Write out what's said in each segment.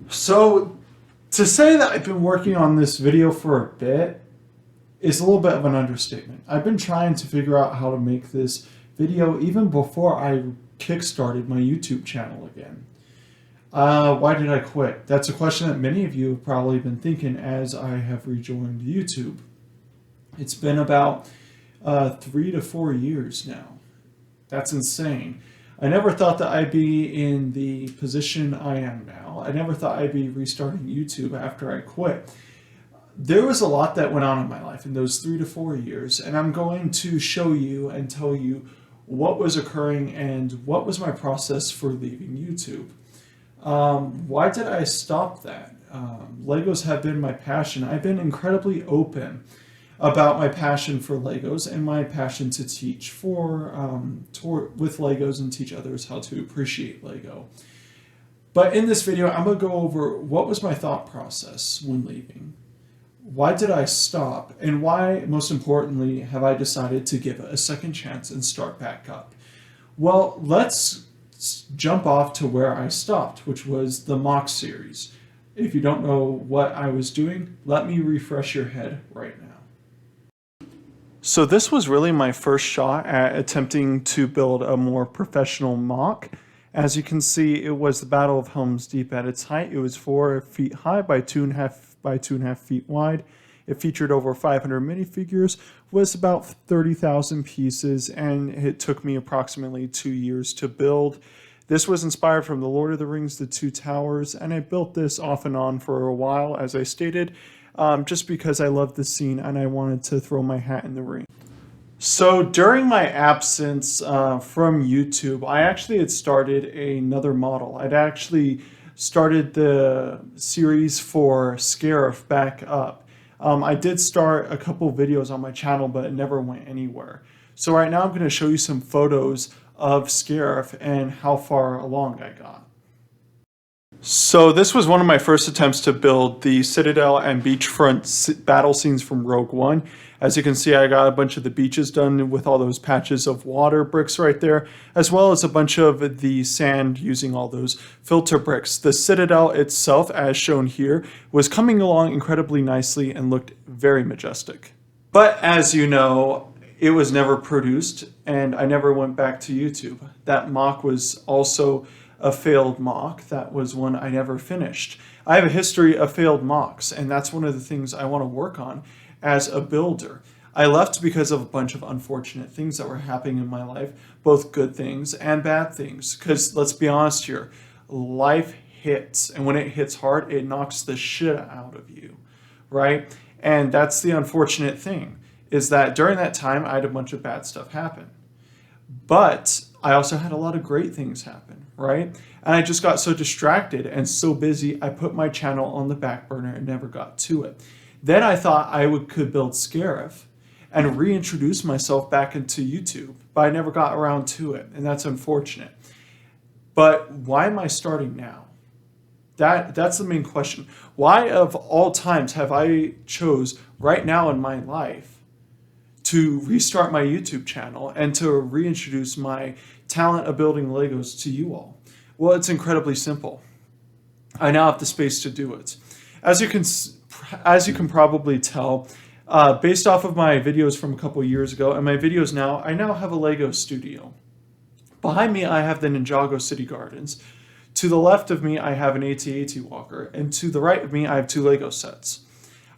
So to say that I've been working on this video for a bit is a little bit of an understatement. I've been trying to figure out how to make this video even before I kickstarted my YouTube channel again. Why did I quit? That's a question that many of you have probably been thinking as I have rejoined YouTube. It's been about 3 to 4 years now. That's insane. I never thought that I'd be in the position I am now. I never thought I'd be restarting YouTube after I quit. There was a lot that went on in my life in those 3 to 4 years, and I'm going to show you and tell you what was occurring and what was my process for leaving YouTube. Why did I stop that? Legos have been my passion. I've been incredibly open about my passion for Legos and my passion to teach with Legos and teach others how to appreciate Lego. But in this video, I'm going to go over what was my thought process when leaving. Why did I stop? And why, most importantly, have I decided to give it a second chance and start back up? Well, let's jump off to where I stopped, which was the mock series. If you don't know what I was doing, let me refresh your head right now. So this was really my first shot at attempting to build a more professional mock. As you can see, it was the Battle of Helm's Deep at its height. It was 4 feet high by 2.5 feet wide. It featured over 500 minifigures, was about 30,000 pieces, and it took me approximately 2 years to build. This was inspired from The Lord of the Rings, The Two Towers, and I built this off and on for a while, as I stated, just because I loved the scene and I wanted to throw my hat in the ring. So during my absence from YouTube, I actually had started another model. I'd actually started the series for Scarif back up. I did start a couple videos on my channel, but it never went anywhere. So right now I'm going to show you some photos of Scarif and how far along I got. So this was one of my first attempts to build the Citadel and beachfront battle scenes from Rogue One. As you can see, I got a bunch of the beaches done with all those patches of water bricks right there, as well as a bunch of the sand using all those filter bricks. The Citadel itself, as shown here, was coming along incredibly nicely and looked very majestic. But as you know, it was never produced and I never went back to YouTube. That mock was also a failed mock. That was one I never finished. I have a history of failed mocks, and that's one of the things I want to work on as a builder. I left because of a bunch of unfortunate things that were happening in my life, both good things and bad things. Because let's be honest here, life hits, and when it hits hard, it knocks the shit out of you, right? And that's the unfortunate thing, is that during that time, I had a bunch of bad stuff happen. But I also had a lot of great things happen, right? And I just got so distracted and so busy, I put my channel on the back burner and never got to it. Then I thought could build Scarif and reintroduce myself back into YouTube, but I never got around to it, and that's unfortunate. But why am I starting now? That's the main question. Why of all times have I chose right now in my life to restart my YouTube channel and to reintroduce my talent of building Legos to you all? Well, it's incredibly simple. I now have the space to do it. As you can probably tell, based off of my videos from a couple years ago and my videos now, I now have a Lego studio. Behind me, I have the Ninjago City Gardens. To the left of me, I have an AT-AT walker, and to the right of me, I have 2 Lego sets.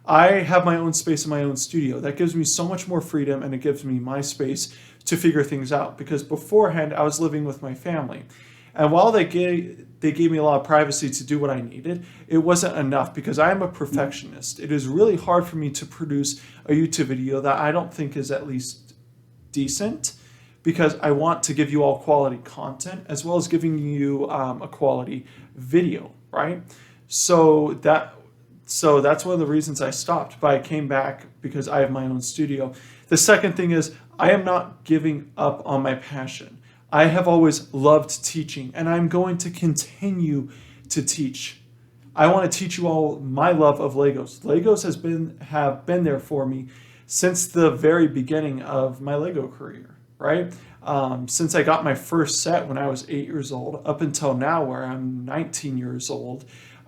I have my own space in my own studio. That gives me so much more freedom, and it gives me my space to figure things out, because beforehand I was living with my family. And while they gave me a lot of privacy to do what I needed, it wasn't enough because I am a perfectionist. It is really hard for me to produce a YouTube video that I don't think is at least decent, because I want to give you all quality content as well as giving you a quality video, right? So that's one of the reasons I stopped, but I came back because I have my own studio. The second thing is I am not giving up on my passion. I have always loved teaching, and I'm going to continue to teach. I want to teach you all my love of Legos. Legos have been there for me since the very beginning of my Lego career, right? Since I got my first set when I was 8 years old up until now where I'm 19 years old,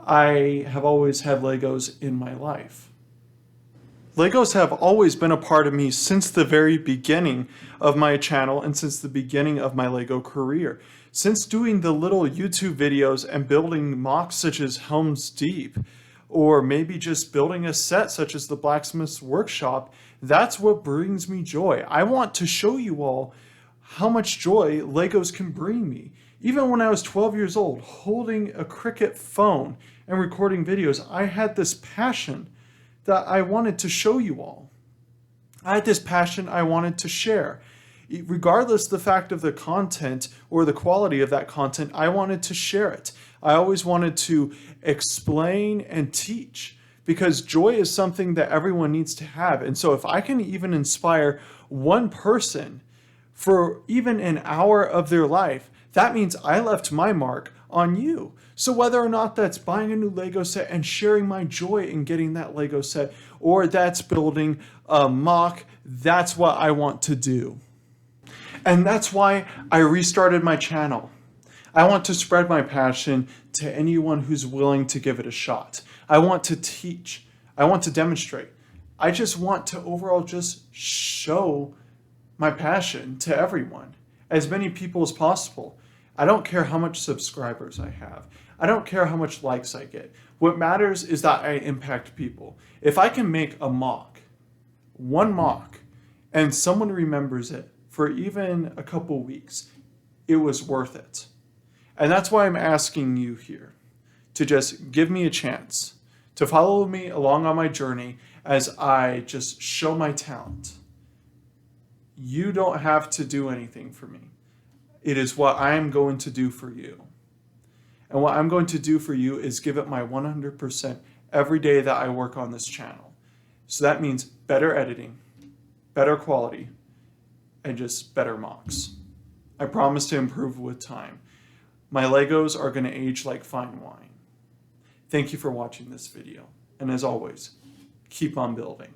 I have always had Legos in my life. Legos have always been a part of me since the very beginning of my channel and since the beginning of my Lego career. Since doing the little YouTube videos and building mocks such as Helm's Deep, or maybe just building a set such as the Blacksmith's Workshop, that's what brings me joy. I want to show you all how much joy Legos can bring me. Even when I was 12 years old, holding a Cricut phone and recording videos, I had this passion that I wanted to show you all. I had this passion I wanted to share. Regardless the fact of the content or the quality of that content, I wanted to share it. I always wanted to explain and teach, because joy is something that everyone needs to have. And so if I can even inspire one person for even an hour of their life, that means I left my mark on you. So whether or not that's buying a new Lego set and sharing my joy in getting that Lego set, or that's building a mock, that's what I want to do. And that's why I restarted my channel. I want to spread my passion to anyone who's willing to give it a shot. I want to teach. I want to demonstrate. I just want to overall just show my passion to everyone, as many people as possible. I don't care how much subscribers I have. I don't care how much likes I get. What matters is that I impact people. If I can make a mock, one mock, and someone remembers it for even a couple weeks, it was worth it. And that's why I'm asking you here to just give me a chance, to follow me along on my journey as I just show my talent. You don't have to do anything for me. It is what I'm going to do for you. And what I'm going to do for you is give it my 100% every day that I work on this channel. So that means better editing, better quality, and just better mocks. I promise to improve with time. My Legos are going to age like fine wine. Thank you for watching this video. And as always, keep on building.